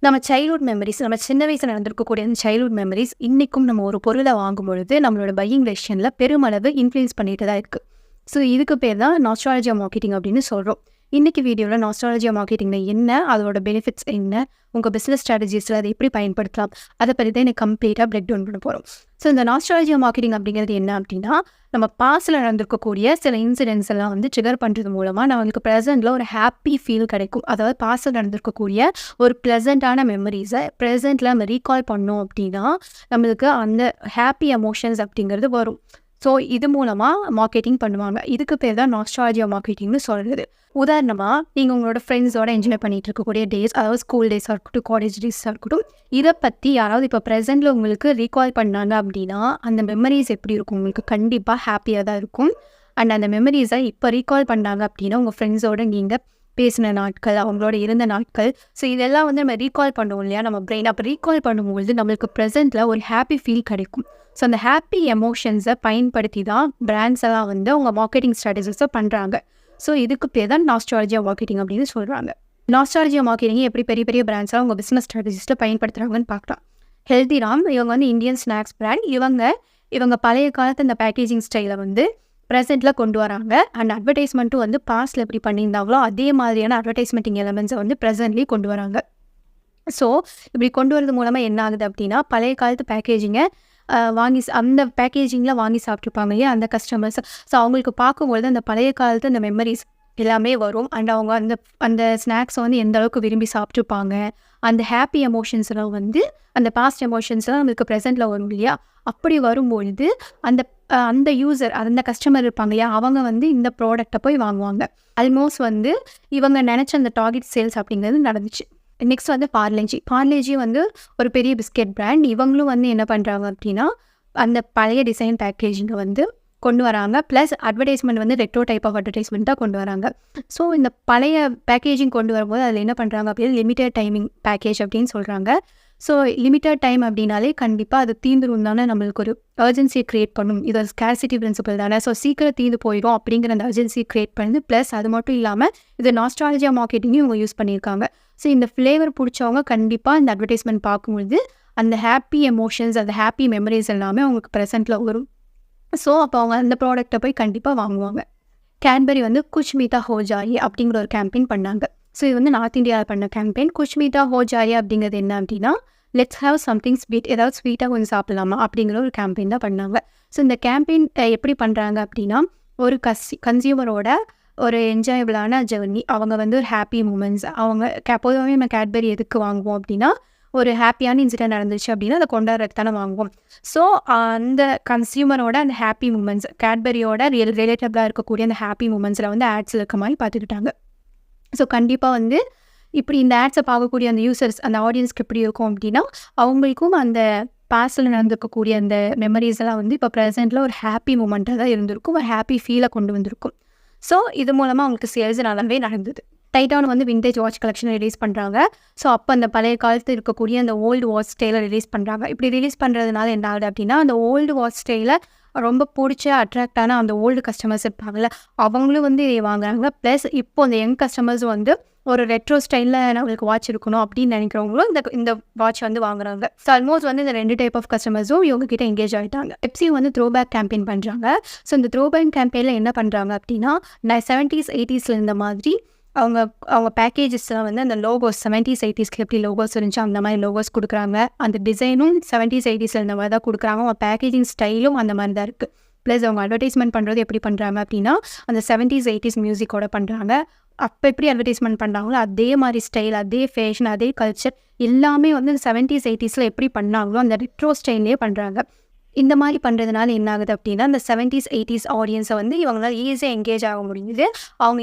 நம்ம childhood memories, நம்ம சின்ன வயசுல நடந்திருக்கக்கூடிய அந்த சைல்ட்ஹுட் மெமரீஸ் இன்னைக்கும் நம்ம ஒரு பொருள வாங்கும்பொழுது, நம்மளோட பையிங் டெசிஷன்ல பெருமளவு இன்ஃப்ளூயன்ஸ் பண்ணிட்டு தான் இருக்கு. ஸோ இதுக்கு பேர் தான் நாஸ்டால்ஜியா மார்க்கெட்டிங் அப்படின்னு சொல்றோம். இன்னைக்கு வீடியோல நாஸ்டால்ஜியா மார்க்கெட்டிங்ல என்ன, அதோட பெனிஃபிட்ஸ் என்ன, உங்க பிசினஸ் ஸ்ட்ராட்டஜிஸ்ல அதை எப்படி பயன்படுத்தலாம், அதை பத்தி தான் எனக்கு கம்ப்ளீட்டா பிரேக் டவுன் பண்ண போறோம். ஸோ இந்த நாஸ்டால்ஜியா மார்க்கெட்டிங் அப்படிங்கிறது என்ன அப்படின்னா, நம்ம பாஸ்ட்ல நடந்திருக்கக்கூடிய சில இன்சிடென்ட்ஸ் எல்லாம் வந்து ட்ரிகர் பண்றது மூலமா நம்மளுக்கு ப்ரெசென்ட்ல ஒரு ஹாப்பி ஃபீல் கிடைக்கும். அதாவது பாஸ்ட்ல நடந்திருக்கக்கூடிய ஒரு ப்ளசண்டான மெமரிஸை ப்ரெசென்ட்ல நம்ம ரீகால் பண்ணோம் அப்படின்னா நம்மளுக்கு அந்த ஹாப்பி எமோஷன்ஸ் அப்படிங்கிறது வரும். ஸோ இது மூலமாக மார்க்கெட்டிங் பண்ணுவாங்க. இதுக்கு பேர் தான் நாஸ்டால்ஜியா மார்க்கெட்டிங்னு சொல்கிறது. உதாரணமாக நீங்கள் உங்களோட ஃப்ரெண்ட்ஸோட என்ஜாய் பண்ணிகிட்டு இருக்கக்கூடிய டேஸ், அதாவது ஸ்கூல் டேஸாக இருக்கட்டும், காலேஜ் டேஸாக இருக்கட்டும், இதை பற்றி யாராவது இப்போ ப்ரெசென்ட்டில் உங்களுக்கு ரீகால் பண்ணாங்க அப்படின்னா அந்த மெமரிஸ் எப்படி இருக்கும்? உங்களுக்கு கண்டிப்பாக ஹாப்பியாக தான் இருக்கும். அண்ட் அந்த மெமரிஸை இப்போ ரீகால் பண்ணாங்க அப்படின்னா உங்கள் ஃப்ரெண்ட்ஸோட நீங்கள் பேசின நாட்கள், அவங்களோட இருந்த நாட்கள், ஸோ இதெல்லாம் வந்து நம்ம ரீகால் பண்ணுவோம் இல்லையா நம்ம பிரெயின். அப்போ ரீகால் பண்ணும்போது நம்மளுக்கு ப்ரெசென்ட்டில் ஒரு ஹாப்பி ஃபீல் கிடைக்கும். ஸோ அந்த ஹாப்பி எமோஷன்ஸை பயன்படுத்தி தான் பிராண்ட்ஸ் எல்லாம் வந்து அவங்க மார்க்கெட்டிங் ஸ்ட்ராட்டஜிஸை பண்ணுறாங்க. ஸோ இதுக்கு பேர் தான் நாஸ்டால்ஜியா மார்க்கெட்டிங் அப்படின்னு சொல்கிறாங்க. நாஸ்டால்ஜியா மார்க்கெட்டிங் எப்படி பெரிய பெரிய பிராண்ட்ஸ்லாம் அவங்க பிஸ்னஸ் ஸ்ட்ராட்டஜிஸ்ட்டை பயன்படுத்துகிறாங்கன்னு பார்க்கலாம். ஹெல்திராம் இவங்க வந்து இந்தியன் ஸ்நாக்ஸ் பிராண்ட். இவங்க பழைய காலத்து அந்த பேக்கேஜிங் ஸ்டைலை வந்து ப்ரெசென்ட்டில் கொண்டு வராங்க. அண்ட் அட்வர்டைஸ்மெண்ட்டும் வந்து பாஸ்ட்டில் எப்படி பண்ணியிருந்தாங்களோ அதே மாதிரியான அட்வர்டைஸ்மெண்ட்டிங் எலமெண்ட்ஸை வந்து ப்ரெசென்ட்லி கொண்டு வராங்க. ஸோ இப்படி கொண்டு வரது மூலமாக என்ன ஆகுது அப்படின்னா, பழைய காலத்து பேக்கேஜிங்கை அந்த பேக்கேஜிங்கில் வாங்கி சாப்பிட்ருப்பாங்க இல்லையா அந்த கஸ்டமர்ஸ். ஸோ அவங்களுக்கு பார்க்கும்பொழுது அந்த பழைய காலத்து அந்த மெமரிஸ் எல்லாமே வரும். அண்ட் அவங்க அந்த ஸ்நாக்ஸை வந்து எந்த அளவுக்கு விரும்பி சாப்பிட்ருப்பாங்க, அந்த ஹாப்பி எமோஷன்ஸ்லாம் வந்து அந்த பாஸ்ட் எமோஷன்ஸ்லாம் நம்மளுக்கு ப்ரெசென்ட்டில் வரும் இல்லையா. அப்படி வரும்பொழுது அந்த யூசர், அந்த கஸ்டமர் இருப்பாங்க இல்லையா, அவங்க வந்து இந்த ப்ராடக்டை போய் வாங்குவாங்க. ஆல்மோஸ்ட் வந்து இவங்க நினச்ச அந்த டார்கெட் சேல்ஸ் அப்படிங்கிறது நடந்துச்சு. நெக்ஸ்ட் வந்து பார்லேஜி வந்து ஒரு பெரிய பிஸ்கெட் பிராண்ட். இவங்களும் வந்து என்ன பண்ணுறாங்க அப்படின்னா அந்த பழைய டிசைன் பேக்கேஜிங்கை வந்து கொண்டு வராங்க. ப்ளஸ் அட்வர்டைஸ்மெண்ட் வந்து ரெட்ரோ டைப் ஆஃப் அட்வர்டைஸ்மெண்ட் தான் கொண்டு வராங்க. ஸோ இந்த பழைய பேக்கேஜிங் கொண்டு வரும்போது அதில் என்ன பண்ணுறாங்க அப்படின்னா லிமிட்டட் டைமிங் பேக்கேஜ் அப்படின்னு சொல்கிறாங்க. ஸோ லிமிட்டட் டைம் அப்படின்னாலே கண்டிப்பாக அது தீந்துரும் தானே, நம்மளுக்கு ஒரு அர்ஜென்சியை க்ரியேட் பண்ணும். இது ஒரு ஸ்கேர்சிட்டி பிரின்சிபல் தானே. ஸோ சீக்கிரம் தீந்து போயிடும் அப்படிங்கிற அந்த அர்ஜென்சியை க்ரியேட் பண்ணுது. ப்ளஸ் அது மட்டும் இல்லாமல் இது நாஸ்டால்ஜியா மார்க்கெட்டிங்கும் இவங்க யூஸ் பண்ணியிருக்காங்க. ஸோ இந்த ஃப்ளேவர் பிடிச்சவங்க கண்டிப்பாக இந்த அட்வர்டைஸ்மெண்ட் பார்க்கும்பொழுது அந்த ஹாப்பி எமோஷன்ஸ், அந்த ஹாப்பி மெமரிஸ் எல்லாமே அவங்களுக்கு ப்ரெசென்ட்டில் வரும். ஸோ அப்போ அவங்க அந்த ப்ராடக்டை போய் கண்டிப்பாக வாங்குவாங்க. கேட்பரி வந்து குச் மீட்டா ஹோ ஜாயே அப்படிங்கிற ஒரு கேம்பெயின் பண்ணாங்க. ஸோ இது வந்து நார்த் இந்தியாவில் பண்ண கேம்பெயின். குச் மீட்டா ஹோ ஜாயே அப்படிங்கிறது என்ன அப்படின்னா, லெட்ஸ் ஹேவ் சம்திங் ஸ்வீட், ஏதாவது ஸ்வீட்டாக கொஞ்சம் சாப்பிடலாமா அப்படிங்கிற ஒரு கேம்பெயின் தான் பண்ணாங்க. ஸோ இந்த கேம்பெயின் எப்படி பண்ணுறாங்க அப்படின்னா, ஒரு கன்சியூமரோட ஒரு என்ஜாயபிளான ஜெர்னி, அவங்க வந்து ஒரு ஹாப்பி மூமெண்ட்ஸ், அவங்க பொதுவாகவே நம்ம கேட்பரி எதுக்கு வாங்குவோம் அப்படின்னா, ஒரு ஹாப்பியான இன்சிடென்ட் நடந்துச்சு அப்படின்னா அதை கொண்டாடுறதுக்கு தானே வாங்குவோம். ஸோ அந்த கன்சியூமரோட அந்த ஹாப்பி மூமெண்ட்ஸ், கேட்பரியோட ரிலேட்டபிளாக இருக்கக்கூடிய அந்த ஹாப்பி மூமெண்ட்ஸில் வந்து ஆட்ஸ் இருக்க மாதிரி பார்த்துக்கிட்டாங்க. ஸோ கண்டிப்பாக வந்து இப்படி இந்த ஆட்ஸை பார்க்கக்கூடிய அந்த யூசர்ஸ், அந்த ஆடியன்ஸ்க்கு எப்படி இருக்கும் அப்படின்னா, அவங்களுக்கும் அந்த பாஸ்டில் நடந்திருக்கக்கூடிய அந்த மெமரிஸ் எல்லாம் வந்து இப்போ ப்ரெசென்ட்டில் ஒரு ஹாப்பி மூமெண்ட்டாக தான் இருந்திருக்கும், ஒரு ஹாப்பி ஃபீலை கொண்டு வந்திருக்கும். ஸோ இது மூலமாக அவங்களுக்கு சேல்ஸ் நல்லாவே நடந்தது. டைட்டான் வந்து விண்டேஜ் வாட்ச் கலெக்ஷனை ரிலீஸ் பண்ணுறாங்க. ஸோ அப்போ அந்த பழைய காலத்தில் இருக்கக்கூடிய அந்த ஓல்டு வாட்ச் ஸ்டைலை ரிலீஸ் பண்ணுறாங்க. இப்படி ரிலீஸ் பண்ணுறதுனால என்ன ஆகுது அப்படின்னா, அந்த ஓல்டு வாட்ச் ஸ்டைலை ரொம்ப பிடிச்ச அட்ராக்டான அந்த ஓல்டு கஸ்டமர்ஸ் இருப்பாங்கள்ல, அவங்களும் வந்து இதை வாங்குறாங்க. ப்ளஸ் இப்போ அந்த யங் கஸ்டமர்ஸ் வந்து ஒரு ரெட்ரோ ஸ்டைலில் நம்மளுக்கு வாட்ச் இருக்கணும் அப்படின்னு நினைக்கிறவங்களும் இந்த வாட்ச் வந்து வாங்குறாங்க. ஸோ ஆல்மோஸ்ட் வந்து இந்த 2 டைப் ஆஃப் கஸ்டமர்ஸும் இவங்க கிட்ட எங்கேஜ் ஆகிட்டாங்க. பெப்சி வந்து த்ரோ பேக் கேம்பெயின் பண்ணுறாங்க. ஸோ இந்த த்ரோ பேக் கேம்பெயினில் என்ன பண்ணுறாங்க அப்படின்னா, 70s 80s இந்த மாதிரி அவங்க பேக்கேஜஸ்லாம் வந்து அந்த லோகோஸ் 70s 80ஸ்க்கு எப்படி லோகோஸ் இருந்துச்சு அந்த மாதிரி லோகோஸ் கொடுக்குறாங்க. அந்த டிசைனும் 70s 80s இந்த மாதிரி தான் கொடுக்குறாங்க. அவங்க பேக்கேஜிங் ஸ்டைலும் அந்த மாதிரி தான் இருக்குது. ப்ளஸ் அவங்க அட்வர்டைஸ்மெண்ட் பண்ணுறது எப்படி பண்ணுறாங்க அப்படின்னா, அந்த 70s 80s மியூசிக்கோட பண்ணுறாங்க. அப்போ எப்படி அட்வர்டைஸ்மெண்ட் பண்ணுறாங்களோ அதே மாதிரி ஸ்டைல், அதே ஃபேஷன், அதே கல்ச்சர் எல்லாமே வந்து இந்த 70s 80ஸில் எப்படி பண்ணாங்களோ அந்த ரெட்ரோ ஸ்டைல்லே பண்ணுறாங்க. இந்த மாதிரி பண்ணுறதுனால என்ன ஆகுது அப்படின்னா, இந்த 70s 80s ஆடியன்ஸை வந்து இவங்களால் ஈஸியாக எங்கேஜ் ஆக முடிஞ்சுது.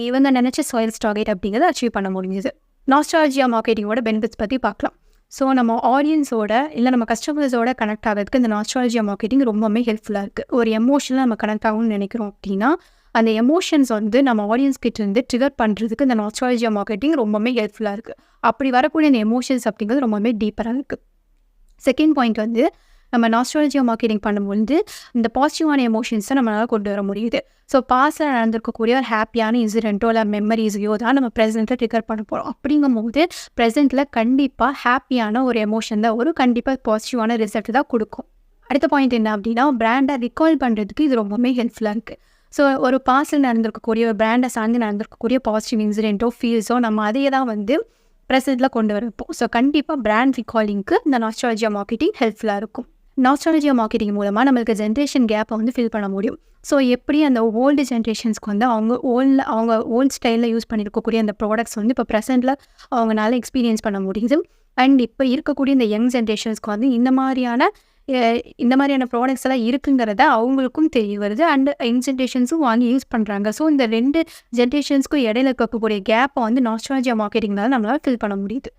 இவங்க நினச்ச சேல்ஸ் டார்கெட் அப்படிங்கிறத அச்சீவ் பண்ண முடிஞ்சுது. நாஸ்டால்ஜியா மார்க்கெட்டிங்கோட பெனிஃபிட்ஸ் பற்றி பார்க்கலாம். ஸோ நம்ம ஆடியன்ஸோட இல்லை நம்ம கஸ்டமர்ஸோட கனெக்ட் ஆகிறதுக்கு இந்த நாஸ்டால்ஜியா மார்க்கெட்டிங் ரொம்பவே ஹெல்ப்ஃபுல்லாக இருக்குது. ஒரு எமோஷனலாக நம்ம கனெக்ட் ஆகணும்னு நினைக்கிறோம் அப்படின்னா அந்த எமோஷன்ஸ் வந்து நம்ம ஆடியன்ஸ் கிட்ட இருந்து ட்ரிகர் பண்ணுறதுக்கு இந்த நாஸ்டால்ஜியா மார்க்கெட்டிங் ரொம்பவே ஹெல்ப்ஃபுல்லாக இருக்குது. அப்படி வரக்கூடிய அந்த எமோஷன்ஸ் அப்படிங்கிறது ரொம்பவே டீப்பராக இருக்குது. செகண்ட் பாயிண்ட் வந்து நம்ம நாஸ்டாலஜியா மார்க்கெட்டிங் பண்ணும்பொழுது இந்த பாசிட்டிவான எமோஷன்ஸை நம்மளால் கொண்டு வர முடியுது. ஸோ பாஸ்ட்டில் நடந்திருக்கக்கூடிய ஒரு ஹாப்பியான இன்சிடென்ட்டோ இல்லை மெமரிஸையோ தான் நம்ம ப்ரெசென்ட்டில் ட்ரிகர் பண்ண போகிறோம். அப்படிங்கும்போது ப்ரெசென்ட்டில் கண்டிப்பாக ஹாப்பியான ஒரு எமோஷன் தான் வரும், கண்டிப்பாக பாசிட்டிவான ரிசல்ட் தான் கொடுக்கும். அடுத்த பாயிண்ட் என்ன அப்படின்னா, பிராண்டை ரிகால் பண்ணுறதுக்கு இது ரொம்பவுமே ஹெல்ப்ஃபுல்லாக இருக்குது. ஸோ ஒரு பாஸ்ட்டில் நடந்திருக்கக்கூடிய ஒரு பிராண்டை சார்ந்து நடந்திருக்கக்கூடிய பாசிட்டிவ் இன்சிடென்ட்டோ ஃபீல்ஸோ நம்ம அதையே தான் வந்து ப்ரெசென்ட்டில் கொண்டு வரப்போம். ஸோ கண்டிப்பாக பிராண்ட் ரிகாலிங்க்கு இந்த நாஸ்டாலஜியா மார்க்கெட்டிங் ஹெல்ப்ஃபுல்லாக இருக்கும். நாஸ்டாலஜியா மார்க்கெட்டிங் மூலமாக நம்மளுக்கு ஜென்ரேஷன் கேப்பை வந்து ஃபில் பண்ண முடியும். ஸோ எப்படி அந்த ஓல்டு ஜென்ரேஷன்ஸ்க்கு வந்து அவங்க ஓல்டு ஸ்டைலில் யூஸ் பண்ணியிருக்கக்கூடிய அந்த ப்ராடக்ட்ஸ் வந்து இப்போ ப்ரெசென்ட்டில் அவங்களால எக்ஸ்பீரியன்ஸ் பண்ண முடியுது. அண்ட் இப்போ இருக்கக்கூடிய இந்த யங் ஜென்ரேஷன்ஸ்க்கு வந்து இந்த மாதிரியான ப்ராடக்ட்ஸ் எல்லாம் இருக்குங்கிறத அவங்களுக்கும் தெரிய வருது. அண்ட் யங் ஜென்ரேஷன்ஸும் வாங்கி யூஸ் பண்ணுறாங்க. ஸோ இந்த 2 ஜென்ரேஷன்ஸ்க்கும் இடையில இருக்கக்கூடிய கேப்பை வந்து நாஸ்டாலஜியா மார்க்கெட்டிங்னால நம்மளால் ஃபில் பண்ண முடியுது.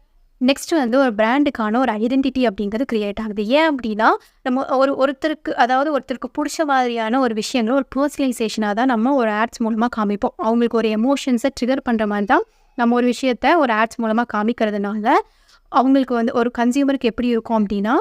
நெக்ஸ்ட் வந்து ஒரு பிராண்டுக்கான ஒரு ஐடென்டிட்டி அப்படிங்கிறது கிரியேட் ஆகுது. ஏன் அப்படின்னா, நம்ம ஒருத்தருக்கு பிடிச்ச மாதிரியான ஒரு விஷயங்கள் ஒரு பர்சனலைசேஷனாக தான் நம்ம ஒரு ஆட்ஸ் மூலமாக காமிப்போம். அவங்களுக்கு ஒரு எமோஷன்ஸை ட்ரிகர் பண்ணுற மாதிரி தான் நம்ம ஒரு விஷயத்த ஒரு ஆட்ஸ் மூலமாக காமிக்கிறதுனால அவங்களுக்கு வந்து ஒரு கன்சியூமருக்கு எப்படி இருக்கும் அப்படின்னா,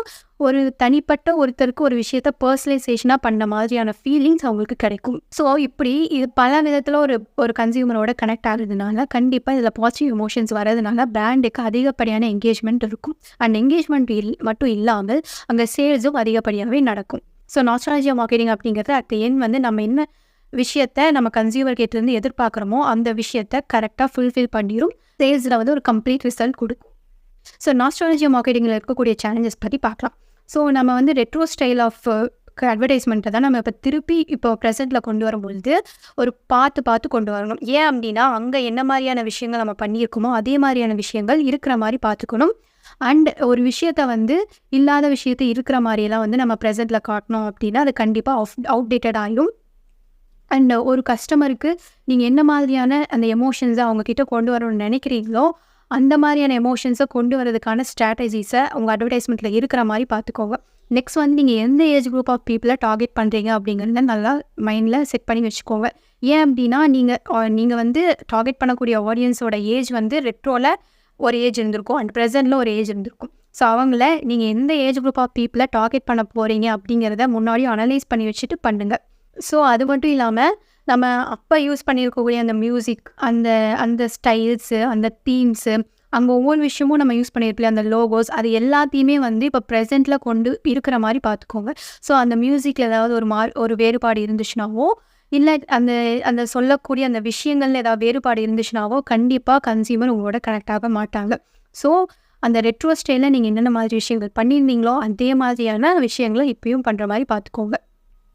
ஒரு தனிப்பட்ட ஒருத்தருக்கு ஒரு விஷயத்த பர்சனலைசேஷனாக பண்ண மாதிரியான ஃபீலிங்ஸ் அவங்களுக்கு கிடைக்கும். ஸோ இப்படி இது பல விதத்தில் ஒரு கன்சியூமரோட கனெக்ட் ஆகுறதுனால கண்டிப்பாக இதில் பாசிட்டிவ் எமோஷன்ஸ் வரதுனால பிராண்டுக்கு அதிகப்படியான என்கேஜ்மெண்ட் இருக்கும். அண்ட் என்கேஜ்மெண்ட் மட்டும் இல்லாமல் அங்கே சேல்ஸும் அதிகப்படியாகவே நடக்கும். ஸோ நாஸ்டாலஜியா மார்க்கெட்டிங் அப்படிங்கிறது அட் தி எண்ட் வந்து நம்ம என்ன விஷயத்தை நம்ம கன்சியூமர் கிட்டேருந்து எதிர்பார்க்குறோமோ அந்த விஷயத்தை கரெக்டாக ஃபுல்ஃபில் பண்ணிடும். சேல்ஸில் வந்து ஒரு கம்ப்ளீட் ரிசல்ட் கொடுக்கும். ஸோ நாஸ்டாலஜியா மார்க்கெட்டிங்கில் இருக்கக்கூடிய சேலஞ்சஸ் பற்றி பார்க்கலாம். ஸோ நம்ம வந்து ரெட்ரோ ஸ்டைல் ஆஃப் அட்வர்டைஸ்மெண்ட்டை தான் நம்ம இப்போ ப்ரெசென்ட்டில் கொண்டு வரும்பொழுது ஒரு பார்த்து கொண்டு வரணும். ஏன் அப்படின்னா, அங்கே என்ன மாதிரியான விஷயங்கள் நம்ம பண்ணியிருக்கோமோ அதே மாதிரியான விஷயங்கள் இருக்கிற மாதிரி பார்த்துக்கணும். அண்ட் ஒரு விஷயத்தை வந்து இல்லாத விஷயத்தை இருக்கிற மாதிரியெல்லாம் வந்து நம்ம ப்ரெசென்ட்டில் காட்டணும் அப்படின்னா அது கண்டிப்பாக அவுட்டேட்டட் ஆகிடும். அண்ட் ஒரு கஸ்டமருக்கு நீங்கள் என்ன மாதிரியான அந்த எமோஷன்ஸை அவங்கக்கிட்ட கொண்டு வரணும்னு நினைக்கிறீங்களோ அந்த மாதிரியான எமோஷன்ஸை கொண்டு வரதுக்கான ஸ்ட்ராட்டஜிஸை உங்கள் அட்வர்டைஸ்மெண்ட்டில் இருக்கிற மாதிரி பார்த்துக்கோங்க. நெக்ஸ்ட் வந்து நீங்கள் எந்த ஏஜ் குரூப் ஆஃப் பீப்புளை டார்கெட் பண்ணுறீங்க அப்படிங்கிறத நல்லா மைண்டில் செட் பண்ணி வச்சுக்கோங்க. ஏன் அப்படின்னா, நீங்கள் வந்து டார்கெட் பண்ணக்கூடிய ஆடியன்ஸோட ஏஜ் வந்து ரெட்ரோவில் ஒரு ஏஜ் இருந்திருக்கும் அண்ட் ப்ரெசென்ட்டில் ஒரு ஏஜ் இருந்திருக்கும். ஸோ அவங்கள நீங்கள் எந்த ஏஜ் குரூப் ஆஃப் பீப்புளை டார்கெட் பண்ண போகிறீங்க அப்படிங்கிறத முன்னாடி அனலைஸ் பண்ணி வச்சுட்டு பண்ணுங்கள். ஸோ அது மட்டும் இல்லாமல் நம்ம அப்போ யூஸ் பண்ணியிருக்கக்கூடிய அந்த மியூசிக், அந்த ஸ்டைல்ஸு, அந்த தீம்ஸு, அங்கே ஒவ்வொரு விஷயமும் நம்ம யூஸ் பண்ணியிருக்கல அந்த லோகோஸ், அது எல்லாத்தையுமே வந்து இப்போ ப்ரெசென்ட்டில் கொண்டு இருக்கிற மாதிரி பார்த்துக்கோங்க. ஸோ அந்த மியூசிக்கில் ஏதாவது ஒரு வேறுபாடு இருந்துச்சுனாவோ இல்லை அந்த சொல்லக்கூடிய அந்த விஷயங்கள்ல ஏதாவது வேறுபாடு இருந்துச்சுனாவோ கண்டிப்பாக கன்சியூமர் உங்களோட கனெக்ட் ஆக மாட்டாங்க. ஸோ அந்த ரெட்ரோ ஸ்டைலில் நீங்கள் என்னென்ன மாதிரி விஷயங்கள் பண்ணியிருந்தீங்களோ அதே மாதிரியான விஷயங்களை இப்பயும் பண்ணுற மாதிரி பார்த்துக்கோங்க.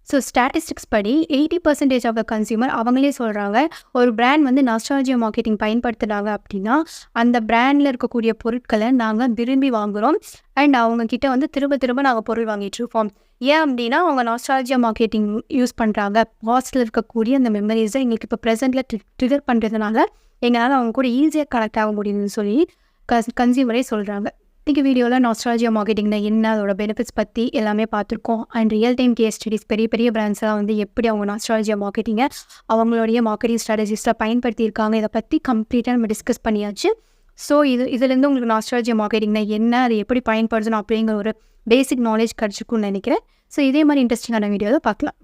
ஸோ ஸ்டாட்டிஸ்டிக்ஸ் படி 80% ஆஃப் த கன்சியூமர் அவங்களே சொல்கிறாங்க, ஒரு பிராண்ட் வந்து நாஸ்டாலஜியா மார்க்கெட்டிங் பயன்படுத்துகிறாங்க அப்படின்னா அந்த பிராண்டில் இருக்கக்கூடிய பொருட்களை நாங்கள் விரும்பி வாங்குகிறோம் அண்ட் அவங்கக்கிட்ட வந்து திரும்ப நாங்கள் பொருள் வாங்கிட்டுருக்கோம். ஏன் அப்படின்னா, அவங்க நாஸ்டாலஜியா மார்க்கெட்டிங் யூஸ் பண்ணுறாங்க. பாஸ்ட்டில் இருக்கக்கூடிய அந்த மெமரிஸை எங்களுக்கு இப்போ ப்ரெசென்ட்டில் ட்ரிகர் பண்ணுறதுனால எங்களால் அவங்க கூட ஈஸியாக கனெக்ட் ஆக முடியுதுன்னு சொல்லி கன்சியூமரே சொல்கிறாங்க. இன்றைக்கி வீடியோவில் நாஸ்டாலஜியா மார்க்கெட்டிங்கில் என்ன அதோட பெனிஃபிட்ஸ் பற்றி எல்லாமே பார்த்துருக்கோம். And real time case studies பெரிய பிராண்ட்ஸ்லாம் வந்து எப்படி அவங்க நாஸ்டாலஜியா மார்க்கெட்டிங்கை அவங்களுடைய மார்க்கெட்டிங் ஸ்ட்ராட்டஜிஸ்ட்டாக பயன்படுத்தியிருக்காங்க, இதை பற்றி கம்ப்ளீட்டாக நம்ம டிஸ்கஸ் பண்ணியாச்சு. ஸோ இதுலேருந்து உங்களுக்கு நாஸ்டாலஜியா மார்க்கெட்டிங்னா என்ன, அது எப்படி பயன்படுத்தணும் அப்படிங்கிற ஒரு பேசிக் நாலேஜ் கிடச்சிக்கும்னு நினைக்கிறேன். ஸோ இதே மாதிரி இன்ட்ரெஸ்டிங்கான வீடியோவை பார்க்கலாம்.